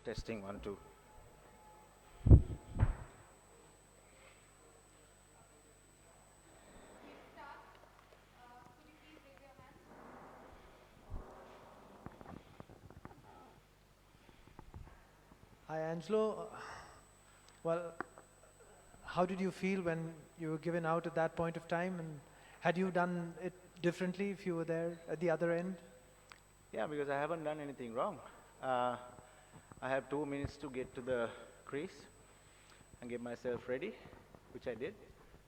Testing 1 2. Hi, Angelo. Well, how did you feel when you were given out at that point of time? And had you done it differently if you were there at the other end? Yeah, because I haven't done anything wrong. I have 2 minutes to get to the crease and get myself ready, which I did.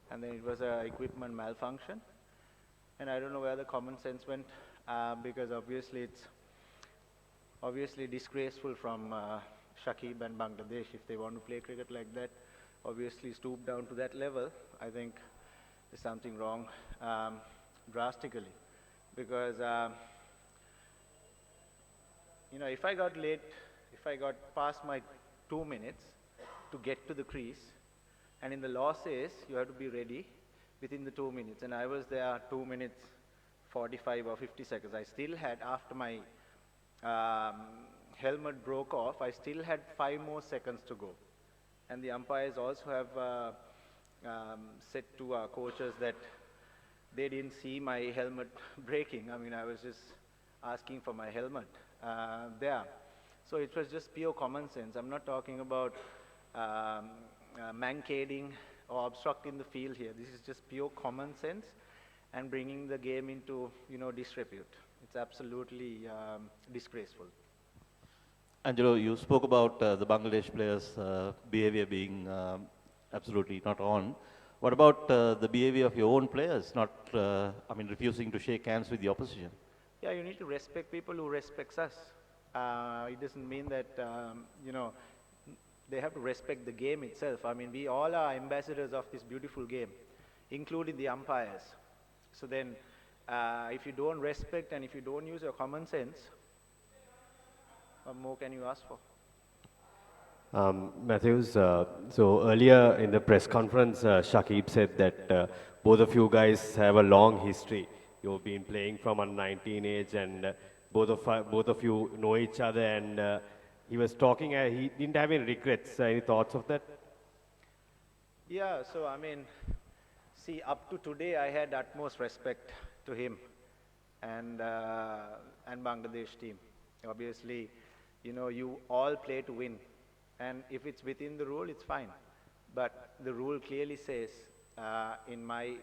And then it was a equipment malfunction. And I don't know where the common sense went, because obviously it's obviously disgraceful from Shakib and Bangladesh if they want to play cricket like that. Obviously stoop down to that level. I think there's something wrong drastically, because if I got late, if I got past my 2 minutes to get to the crease, and in the law says you have to be ready within the 2 minutes, and I was there 2 minutes 45 or 50 seconds. I still had, after my helmet broke off, I still had 5 more seconds to go. And the umpires also have said to our coaches that they didn't see my helmet breaking. I mean, I was just asking for my helmet there. So it was just pure common sense. I'm not talking about mankading or obstructing the field here. This is just pure common sense and bringing the game into, disrepute. It's absolutely disgraceful. Angelo, you spoke about the Bangladesh players' behavior being absolutely not on. What about the behavior of your own players, refusing to shake hands with the opposition? Yeah, you need to respect people who respects us. It doesn't mean that, they have to respect the game itself. I mean, we all are ambassadors of this beautiful game, including the umpires. So then, if you don't respect and if you don't use your common sense, what more can you ask for? Mathews, so earlier in the press conference, Shakib said that both of you guys have a long history. You've been playing from a 19 age, and both of you know each other. And he was talking. He didn't have any regrets. Any thoughts of that? Yeah. So I mean, see, up to today, I had utmost respect to him and Bangladesh team. Obviously, you all play to win. And if it's within the rule, it's fine. But the rule clearly says, in my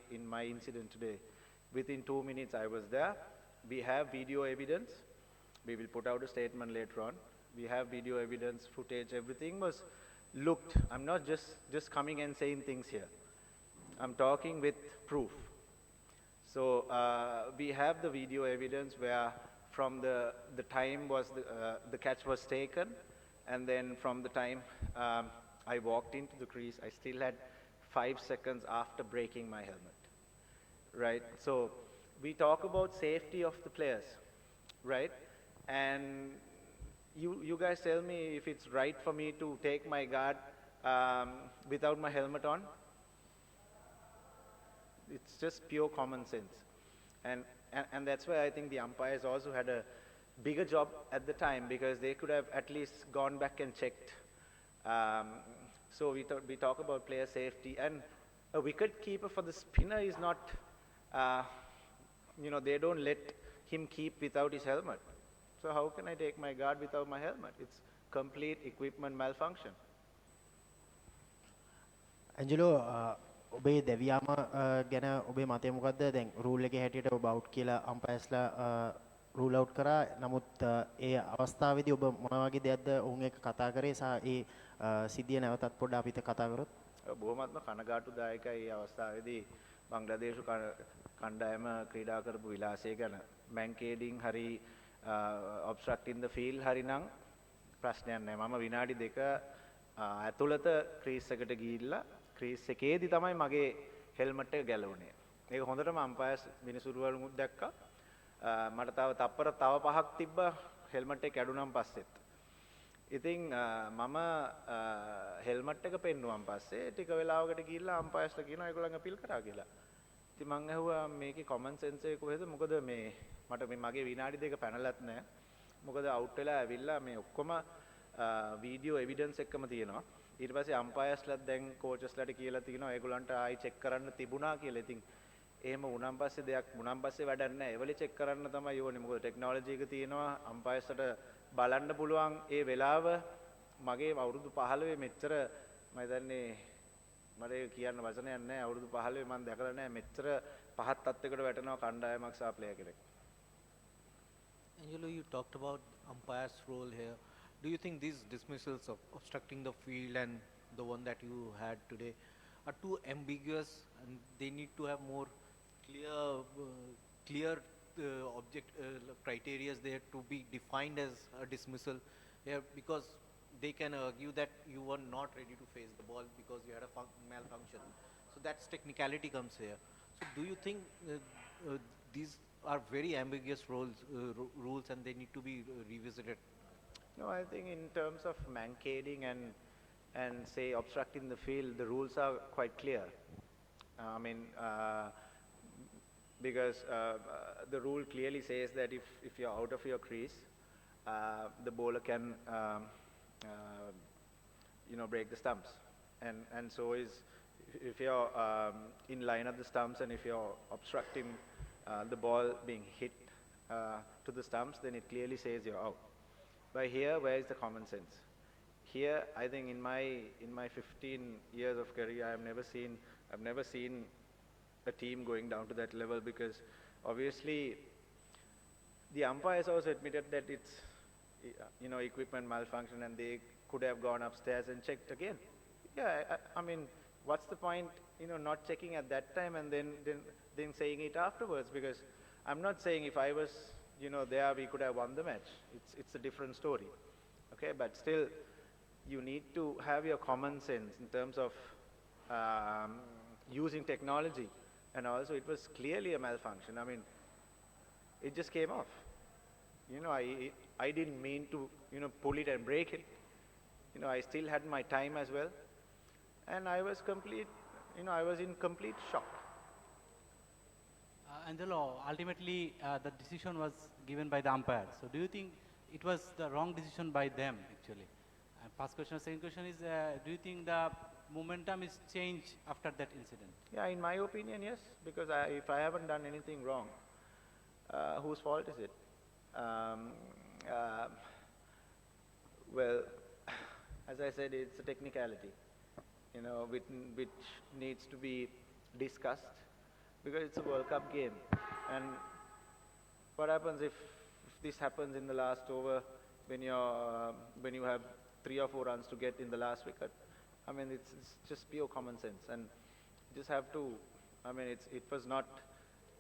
incident today, within 2 minutes I was there. We have video evidence. We will put out a statement later on. We have video evidence, footage, everything was looked. I'm not just coming and saying things here. I'm talking with proof. So we have the video evidence where from the time was the catch was taken, and then from the time I walked into the crease, I still had 5 seconds after breaking my helmet, right? So we talk about safety of the players, right? And you guys tell me if it's right for me to take my guard without my helmet on. It's just pure common sense. And that's why I think the umpires also had a bigger job at the time, because they could have at least gone back and checked. So we talk about player safety, and a wicket keeper for the spinner is not, they don't let him keep without his helmet. So how can I take my guard without my helmet? It's complete equipment malfunction. Angelo ඔබේ දෙවියාම ගැන ඔබේ මතය මොකද්ද? දැන් rule එකේ හැටියට ඔබ out කියලා අම්පයර්ස්ලා රූල් අවුට් කරා. නමුත් ඒ අවස්ථාවේදී ඔබ මොන වගේ දෙයක්ද ඔවුන් එක්ක කතා කරේ සහ ඒ සිද්ධිය නැවතත් පොඩ්ඩක් අපිට කතා කරොත්. බොහොමත්ම කනගාටුදායකයි මේ අවස්ථාවේදී බංග්ලාදේශ කණ්ඩායම ක්‍රීඩා කරපු විලාසය ගැන. මැන්කේඩින් හරි obstructing the field හරි නම් ප්‍රශ්නයක් නැහැ. මම විනාඩි 2 ඇතුළත ක්‍රීස් එකට ගිහිල්ලා ක්‍රීස් එකේදී තමයි මගේ හෙල්මට් එක ගැලවුනේ. ඒක හොඳටම අම්පයර්ස් මිනිසුරුවලුත් දැක්කා. මට තව 5ක් තිබ්බ හෙල්මට් එක කැඩුනන් පස්සෙත්. ඉතින් මම හෙල්මට් එක පෙන්නුවන් පස්සේ ටික වෙලාවකට ගිහිල්ලා අම්පයර්ස්ලා කියනවා ඒගොල්ලන් අපීල් කරා කියලා. ඉතින් මං ඇහුවා මේකේ කොමන් සෙන්ස් එක කොහෙද? මොකද මට මගේ විනාඩි 2 පැනලත් නැහැ. මොකද අවුට් වෙලා ඇවිල්ලා මේ ඔක්කොම වීඩියෝ එවිඩන්ස් එක්කම තියෙනවා. ඊට පස්සේ අම්පයර්ස්ලාත් දැන් කෝචස්ලාට කියලා තියෙනවා ඒගොල්ලන්ට ආයි චෙක් කරන්න තිබුණා කියලා. ඉතින් එහෙම වුණාන් පස්සේ දෙයක් වුණාන් පස්සේ වැඩක් නැහැ. ඒවලේ චෙක් කරන්න තමයි ඕනේ. මොකද ටෙක්නොලොජි එක තියෙනවා අම්පයර්ස්ලාට බලන්න පුළුවන් ඒ වෙලාව මගේ අවුරුදු 15 මෙච්චර මම දන්නේ මට ඒක කියන්න වචනයක් නැහැ. අවුරුදු 15 මම දැකලා නැහැ මෙච්චර පහත් තත්යකට වැටෙනවා කණ්ඩායමක් සහ ප්ලේයර් කෙනෙක්. Angelo, you talked about umpire's role here. Do you think these dismissals of obstructing the field and the one that you had today are too ambiguous and they need to have more clear criteria there to be defined as a dismissal here, because they can argue that you were not ready to face the ball because you had a malfunction. So that's technicality comes here. So do you think these are very ambiguous rules and they need to be revisited? No, I think in terms of mankading and say obstructing the field, the rules are quite clear. I mean, because the rule clearly says that if you're out of your crease, the bowler can break the stumps, and so is if you're in line of the stumps and if you're obstructing the ball being hit to the stumps, then it clearly says you're out. But here, where is the common sense? Here, I think in my 15 years of career, I've never seen a team going down to that level, because obviously the umpires also admitted that it's equipment malfunction and they could have gone upstairs and checked again. Yeah, I mean, what's the point, not checking at that time and then saying it afterwards? Because I'm not saying if I was, there we could have won the match. It's a different story. Okay, but still, you need to have your common sense in terms of using technology. And also, it was clearly a malfunction. I mean, it just came off. I didn't mean to, pull it and break it. I still had my time as well. And I was in complete shock. Angelo, ultimately the decision was given by the umpire. So do you think it was the wrong decision by them actually? First question. Second question is, do you think the momentum is changed after that incident? Yeah, in my opinion, yes. Because if I haven't done anything wrong, whose fault is it? Well, as I said, it's a technicality, which needs to be discussed, because it's a World Cup game. And what happens if this happens in the last over when you have 3 or 4 runs to get in the last wicket? I mean, it's just pure common sense, and you just have to. I mean, it was not.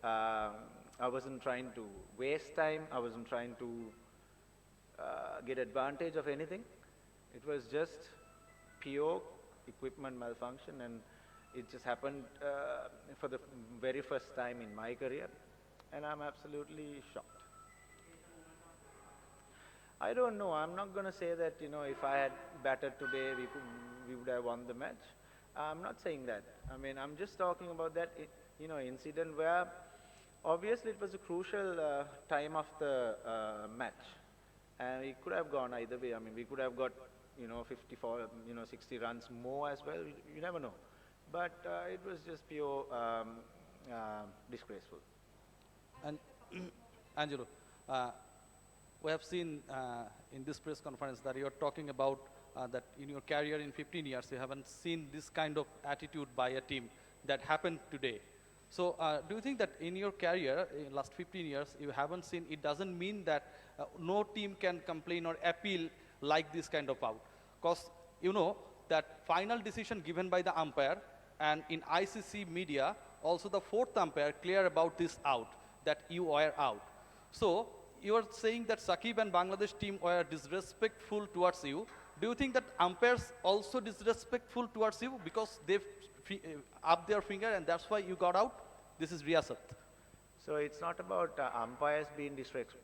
I wasn't trying to waste time. I wasn't trying to get advantage of anything. It was just pure equipment malfunction, and it just happened for the very first time in my career, and I'm absolutely shocked. I don't know. I'm not going to say that, if I had batted today, we would have won the match. I'm not saying that. I mean, I'm just talking about that, incident where obviously it was a crucial time of the match. And it could have gone either way. I mean, we could have got, 54, 60 runs more as well. You never know. But it was just pure disgraceful. And Angelo, we have seen in this press conference that you're talking about that in your career in 15 years, you haven't seen this kind of attitude by a team that happened today. So do you think that in your career, in last 15 years, you haven't seen, it doesn't mean that no team can complain or appeal like this kind of out? Because that final decision given by the umpire, and in ICC media, also the 4th umpire clear about this out, that you were out. So you are saying that Shakib and Bangladesh team were disrespectful towards you. Do you think that umpires also disrespectful towards you because they've up their finger and that's why you got out? This is Riyasat. So it's not about umpires being disrespectful.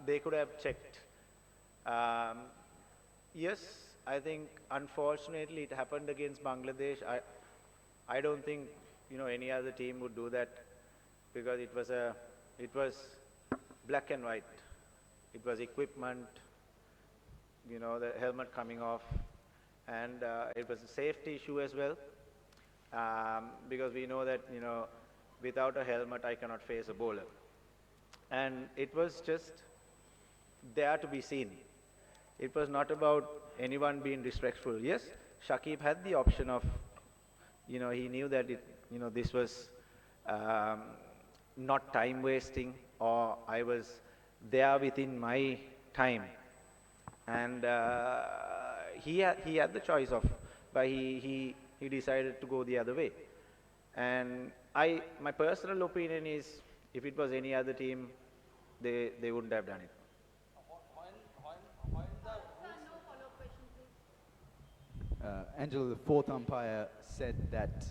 They could have checked. Yes, I think unfortunately it happened against Bangladesh. I don't think any other team would do that, because it was black and white. It was equipment, you know, the helmet coming off, and it was a safety issue as well, because we know that, you know, without a helmet I cannot face a bowler. And it was just there to be seen. It was not about anyone being disrespectful. Yes, Shakib had the option of, you know, he knew that it, you know, this was not time wasting, or I was there within my time. And he had the choice of, but he decided to go the other way. And my personal opinion is, if it was any other team, they wouldn't have done it. Angelo, the fourth umpire, said that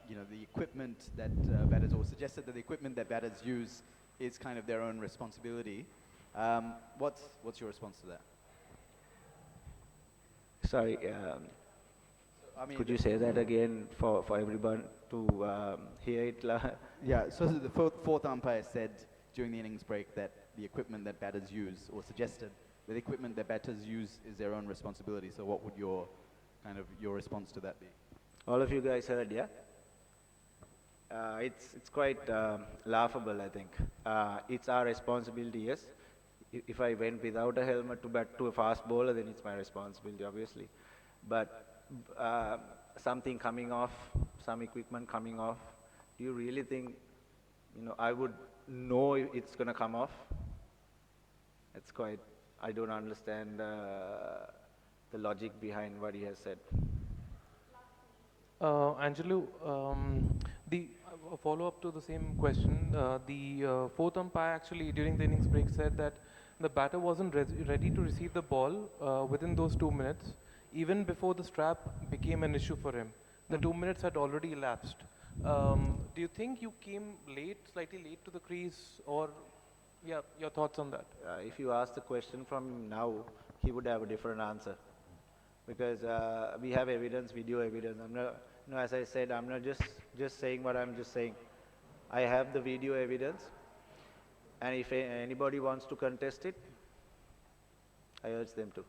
you know, the equipment that batters, or suggested that the equipment that batters use is kind of their own responsibility. What's your response to that? Sorry, I mean, could you say that again for everyone to hear it? Yeah, so the fourth umpire said during the innings break that the equipment that batters use, or suggested that the equipment that batters use is their own responsibility. So what would your response to that be? All of you guys heard, yeah? It's quite laughable, I think. It's our responsibility, yes. If I went without a helmet to bat to a fast bowler, then it's my responsibility, obviously. But something coming off, some equipment coming off, do you really think, you know, I would know it's going to come off? It's quite, I don't understand the logic behind what he has said. Angelo, a follow-up to the same question. The fourth umpire actually during the innings break said that the batter wasn't ready to receive the ball within those 2 minutes, even before the strap became an issue for him. The 2 minutes had already elapsed. Do you think you came slightly late to the crease, or, yeah, your thoughts on that? If you ask the question from him now, he would have a different answer. Because we have evidence, video evidence. I'm not, you know, as I said, I'm not just saying what I'm just saying. I have the video evidence, and if anybody wants to contest it, I urge them to.